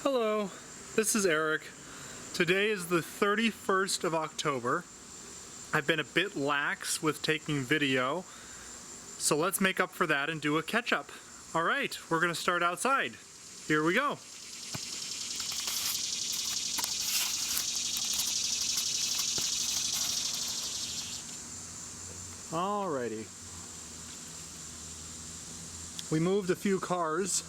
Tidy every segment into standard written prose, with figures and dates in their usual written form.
Hello, this is Eric. Today is the 31st of October. I've been a bit lax with taking video, so let's make up for that and do a catch-up. Alright, we're going to start outside. Here we go. Alrighty. We moved a few cars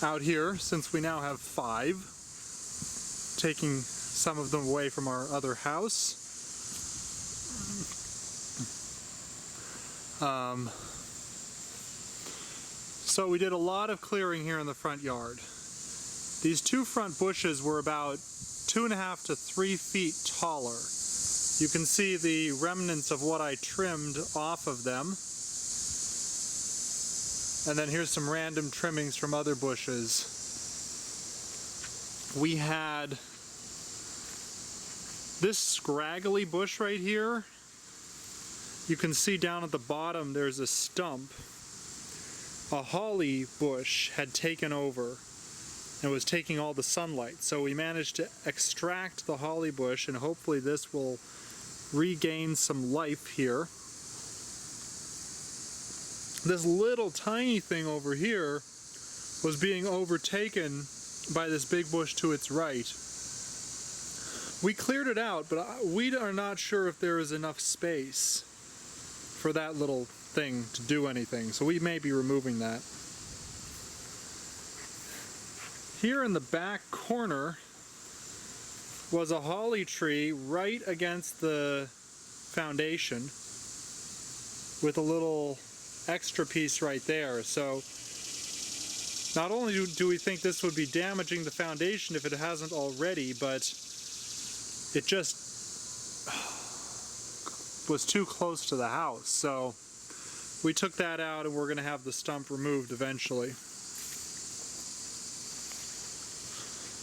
out here since we now have 5, taking some of them away from our other house. So we did a lot of clearing here in the front yard. These 2 front bushes were about 2.5 to 3 feet taller. You can see the remnants of what I trimmed off of them. And then here's some random trimmings from other bushes. We had this scraggly bush right here. You can see down at the bottom there's a stump. A holly bush had taken over and was taking all the sunlight. So we managed to extract the holly bush, and hopefully this will regain some life here. This little tiny thing over here was being overtaken by this big bush to its right. We cleared it out, but we are not sure if there is enough space for that little thing to do anything, so we may be removing that. Here in the back corner was a holly tree right against the foundation with a little extra piece right there. So not only do we think this would be damaging the foundation if it hasn't already, but it just was too close to the house. So we took that out, and we're going to have the stump removed eventually.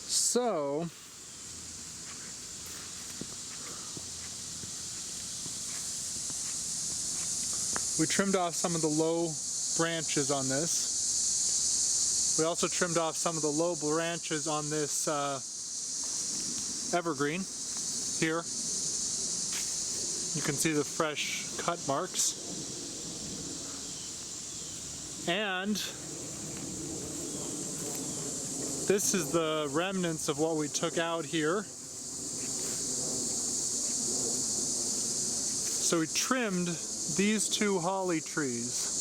So we trimmed off some of the low branches on this. We also trimmed off some of the low branches on this evergreen here. You can see the fresh cut marks. And this is the remnants of what we took out here. So we trimmed these 2 holly trees.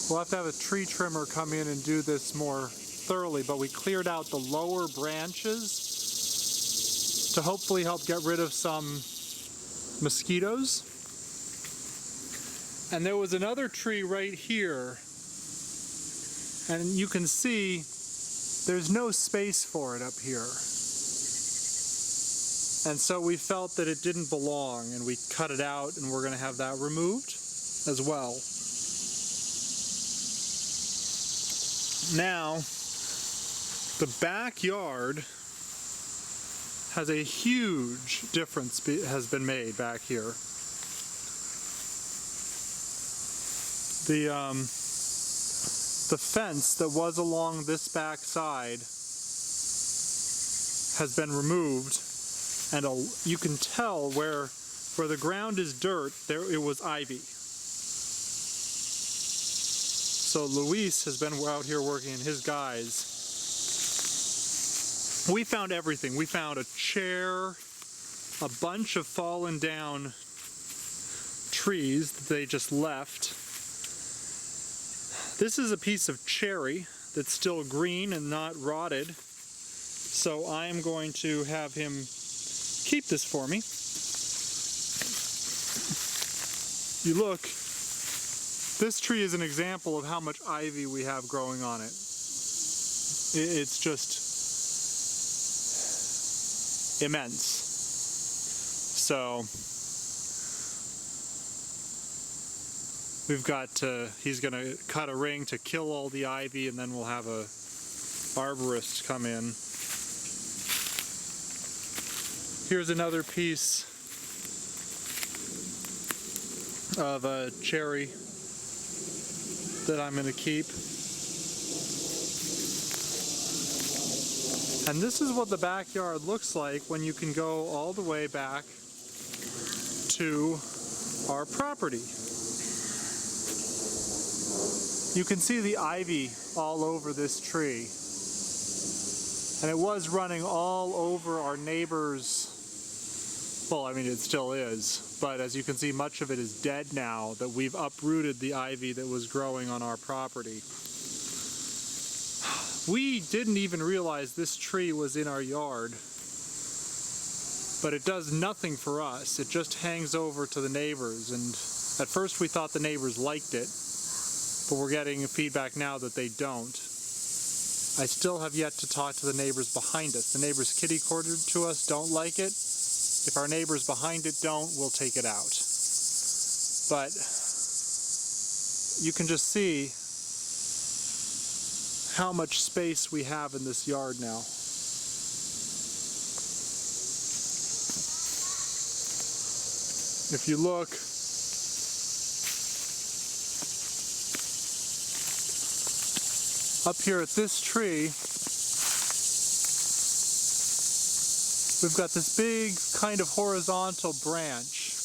We'll have to have a tree trimmer come in and do this more thoroughly, but we cleared out the lower branches to hopefully help get rid of some mosquitoes. And there was another tree right here, and you can see there's no space for it up here. And so we felt that it didn't belong, and we cut it out, and we're going to have that removed as well. Now, the backyard has a huge difference has been made back here. The fence that was along this back side has been removed. And you can tell where the ground is dirt, there it was ivy. So Luis has been out here working, and his guys. We found everything. We found a chair, a bunch of fallen down trees that they just left. This is a piece of cherry that's still green and not rotted. So I am going to have him keep this for me. You look, this tree is an example of how much ivy we have growing on it. It's just immense. So we've got he's going to cut a ring to kill all the ivy, and then we'll have a arborist come in. Here's another piece of a cherry that I'm going to keep. And this is what the backyard looks like when you can go all the way back to our property. You can see the ivy all over this tree. And it was running all over our neighbor's, well, I mean, it still is, but as you can see, much of it is dead now that we've uprooted the ivy that was growing on our property. We didn't even realize this tree was in our yard, but it does nothing for us. It just hangs over to the neighbors, and at first we thought the neighbors liked it, but we're getting feedback now that they don't. I still have yet to talk to the neighbors behind us. The neighbors kitty cornered to us don't like it. If our neighbors behind it don't, we'll take it out. But you can just see how much space we have in this yard now. If you look, up here at this tree, we've got this big kind of horizontal branch.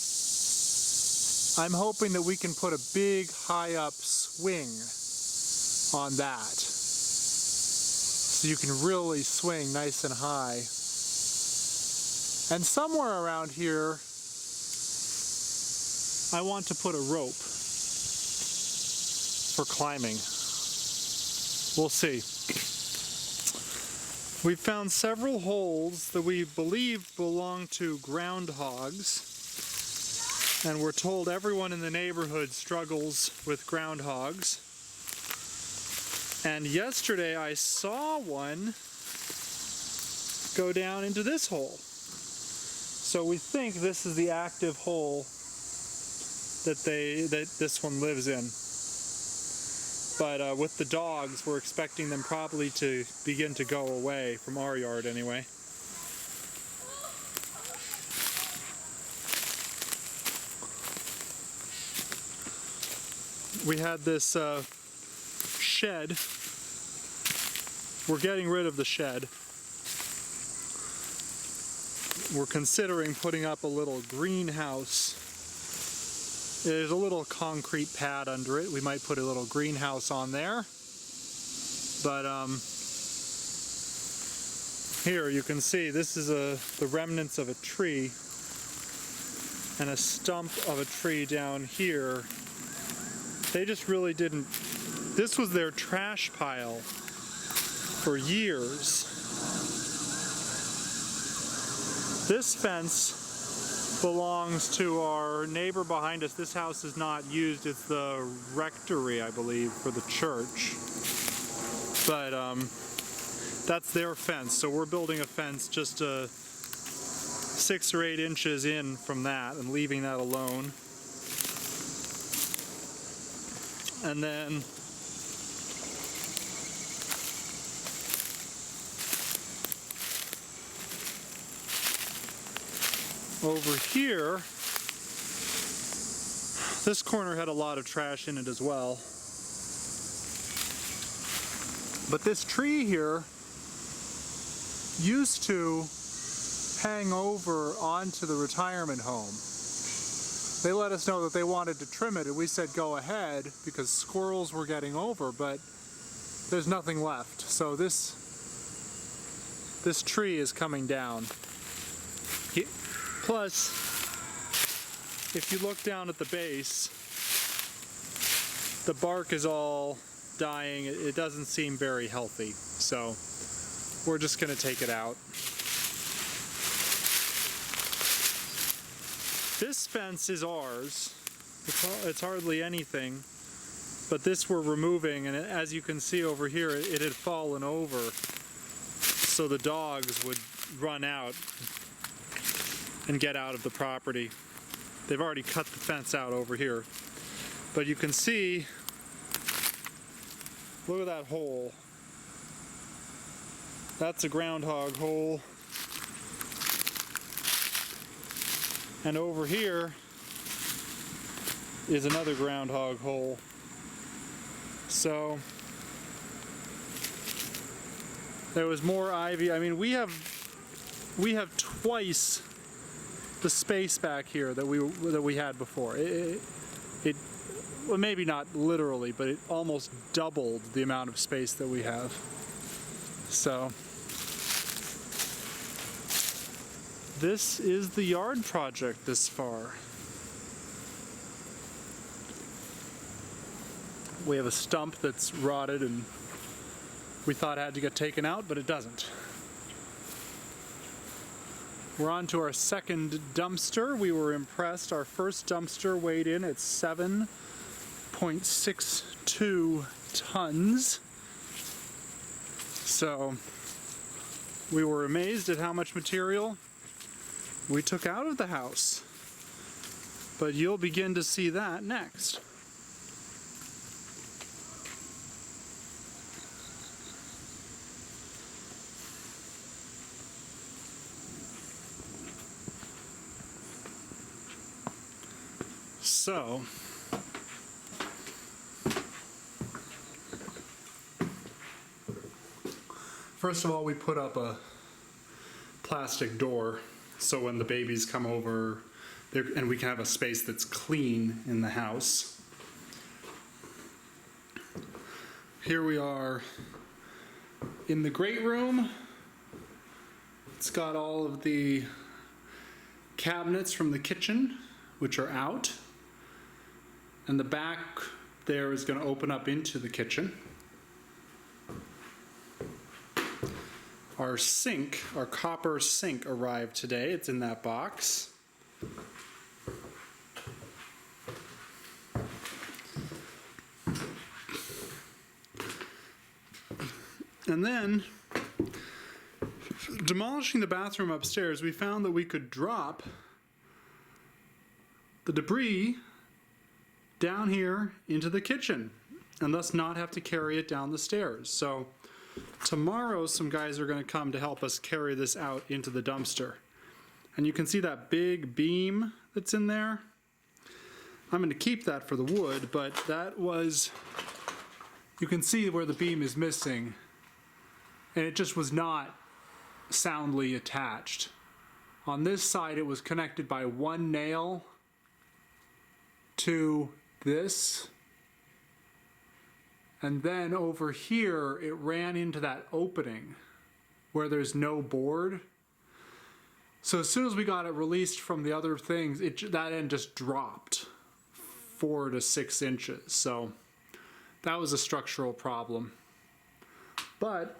I'm hoping that we can put a big high up swing on that, so you can really swing nice and high. And somewhere around here, I want to put a rope for climbing. We'll see. We found several holes that we believe belong to groundhogs, and we're told everyone in the neighborhood struggles with groundhogs. And yesterday I saw one go down into this hole. So we think this is the active hole that this one lives in. But with the dogs, we're expecting them probably to begin to go away from our yard anyway. We had this shed. We're getting rid of the shed. We're considering putting up a little greenhouse. There's a little concrete pad under it. We might put a little greenhouse on there. But here you can see this is the remnants of a tree and a stump of a tree down here. They just really didn't. This was their trash pile for years. This fence belongs to our neighbor behind us. This house is not used. It's the rectory, I believe, for the church. But that's their fence. So we're building a fence just 6 or 8 inches in from that and leaving that alone. And then over here, this corner had a lot of trash in it as well. But this tree here used to hang over onto the retirement home. They let us know that they wanted to trim it, and we said go ahead because squirrels were getting over, but there's nothing left. So this tree is coming down. Plus, if you look down at the base, the bark is all dying. It doesn't seem very healthy. So we're just going to take it out. This fence is ours. It's hardly anything, but this we're removing, and as you can see over here, it had fallen over, so the dogs would run out and get out of the property. They've already cut the fence out over here, but you can see, look at that hole. That's a groundhog hole. And over here is another groundhog hole. So There was more ivy. I mean, we have twice the space back here that we had before. Well, maybe not literally, but it almost doubled the amount of space that we have. So this is the yard project this far. We have a stump that's rotted and we thought it had to get taken out, but it doesn't. We're on to our second dumpster. We were impressed. Our first dumpster weighed in at 7.62 tons. So we were amazed at how much material we took out of the house. But you'll begin to see that next. So, first of all, we put up a plastic door so when the babies come over, and we can have a space that's clean in the house. Here we are in the great room. It's got all of the cabinets from the kitchen, which are out. And the back there is going to open up into the kitchen. Our sink, our copper sink arrived today. It's in that box. And then, demolishing the bathroom upstairs, we found that we could drop the debris down here into the kitchen and thus not have to carry it down the stairs. So tomorrow some guys are going to come to help us carry this out into the dumpster. And you can see that big beam that's in there. I'm going to keep that for the wood, but that was, you can see where the beam is missing, and it just was not soundly attached. On this side it was connected by one nail to this, and then over here it ran into that opening where there's no board. So as soon as we got it released from the other things, that end just dropped 4 to 6 inches. So that was a structural problem. But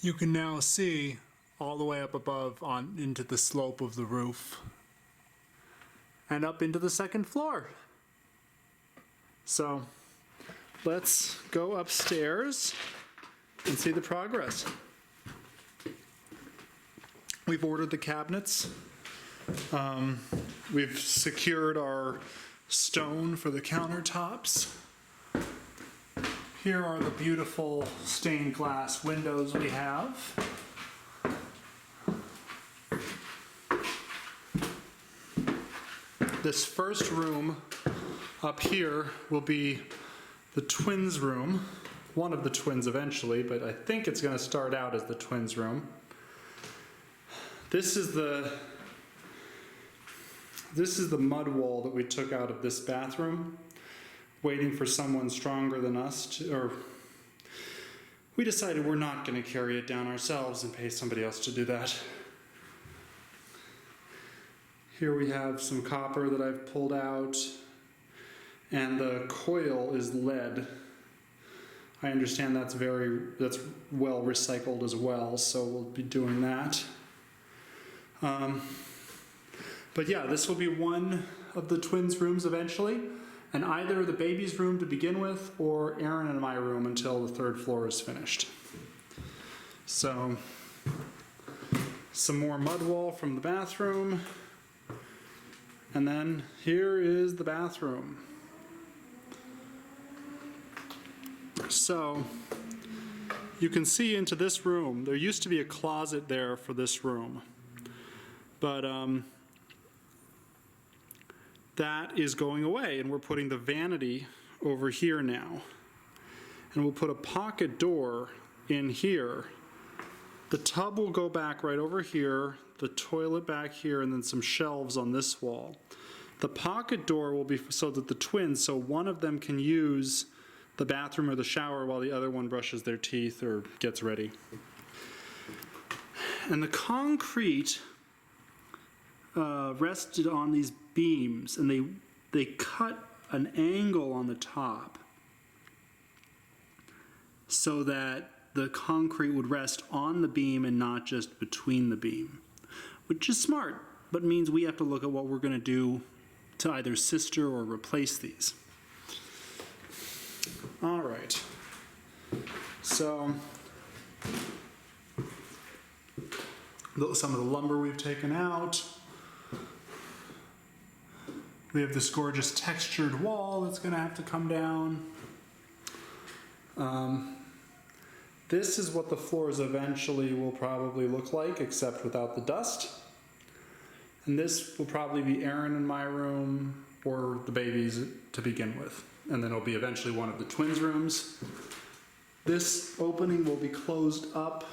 you can now see all the way up above into the slope of the roof and up into the second floor. So let's go upstairs and see the progress. We've ordered the cabinets. We've secured our stone for the countertops. Here are the beautiful stained glass windows we have. This first room up here will be the twins' room, one of the twins eventually, but I think it's going to start out as the twins' room. This is the mud wall that we took out of this bathroom, waiting for someone stronger than us to, or we decided we're not going to carry it down ourselves and pay somebody else to do that. Here we have some copper that I've pulled out, and the coil is lead. I understand that's well recycled as well, so we'll be doing that. But yeah, this will be one of the twins' rooms eventually, and either the baby's room to begin with, or Aaron and my room until the third floor is finished. So, some more mud wall from the bathroom. And then here is the bathroom. So you can see into this room. There used to be a closet there for this room, but that is going away, and we're putting the vanity over here now. and we'll put a pocket door in here. The tub will go back right over here, the toilet back here, and then some shelves on this wall. The pocket door will be so that the twins, so one of them can use the bathroom or the shower while the other one brushes their teeth or gets ready. And the concrete rested on these beams, and they cut an angle on the top so that the concrete would rest on the beam and not just between the beam, which is smart, but means we have to look at what we're going to do to either sister or replace these. All right. So some of the lumber we've taken out. We have this gorgeous textured wall that's going to have to come down. This is what the floors eventually will probably look like, except without the dust. And this will probably be Aaron and my room, or the baby's to begin with. And then it'll be eventually one of the twins' rooms. This opening will be closed up,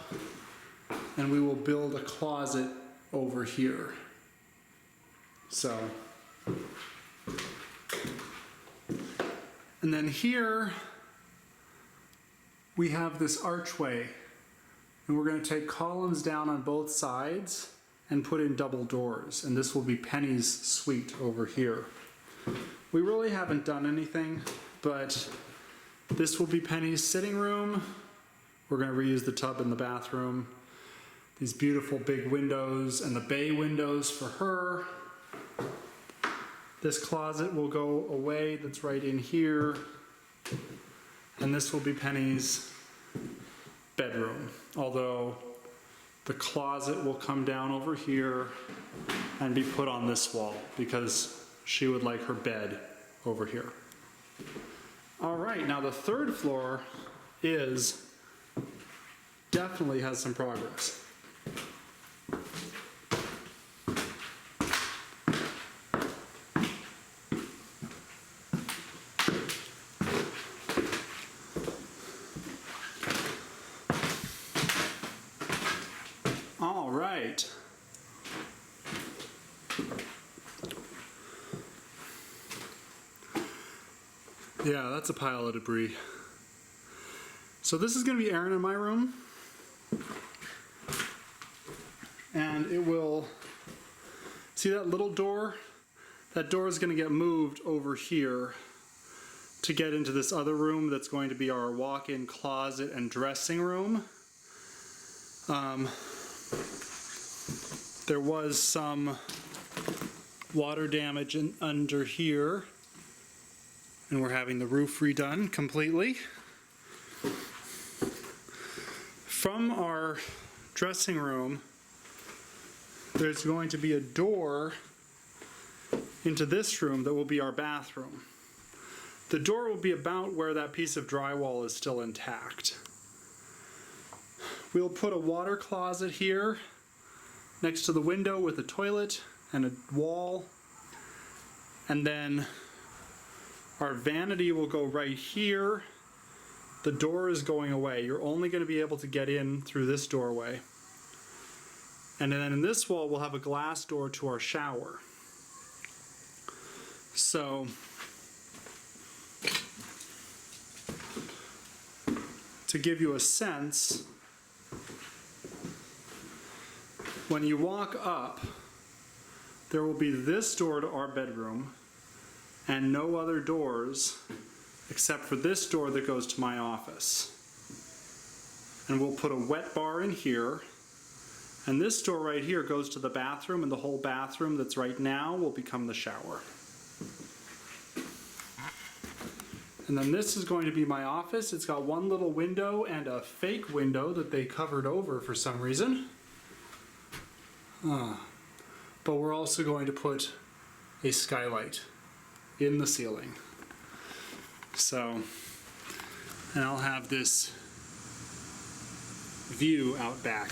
and we will build a closet over here. So, and then here, we have this archway, and we're going to take columns down on both sides and put in double doors, and this will be Penny's suite over here. We really haven't done anything, but this will be Penny's sitting room. We're going to reuse the tub in the bathroom. These beautiful big windows and the bay windows for her. This closet will go away, that's right in here. And this will be Penny's bedroom, although the closet will come down over here and be put on this wall because she would like her bed over here. All right, now the third floor definitely has some progress. All right. Yeah, that's a pile of debris. So this is going to be Aaron and my room. And it will, see that little door? That door is going to get moved over here to get into this other room that's going to be our walk-in closet and dressing room. There was some water damage under here, and we're having the roof redone completely. From our dressing room, there's going to be a door into this room that will be our bathroom. The door will be about where that piece of drywall is still intact. We'll put a water closet here next to the window with a toilet and a wall. And then our vanity will go right here. The door is going away. You're only going to be able to get in through this doorway. And then in this wall, we'll have a glass door to our shower. So, to give you a sense, when you walk up, there will be this door to our bedroom and no other doors except for this door that goes to my office. And we'll put a wet bar in here, and this door right here goes to the bathroom, and the whole bathroom that's right now will become the shower. And then this is going to be my office. It's got one little window and a fake window that they covered over for some reason. But we're also going to put a skylight in the ceiling. So, and I'll have this view out back.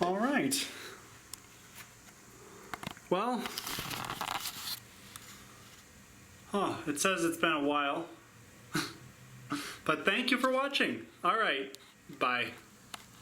All right. Oh, it says it's been a while. But thank you for watching. All right, bye.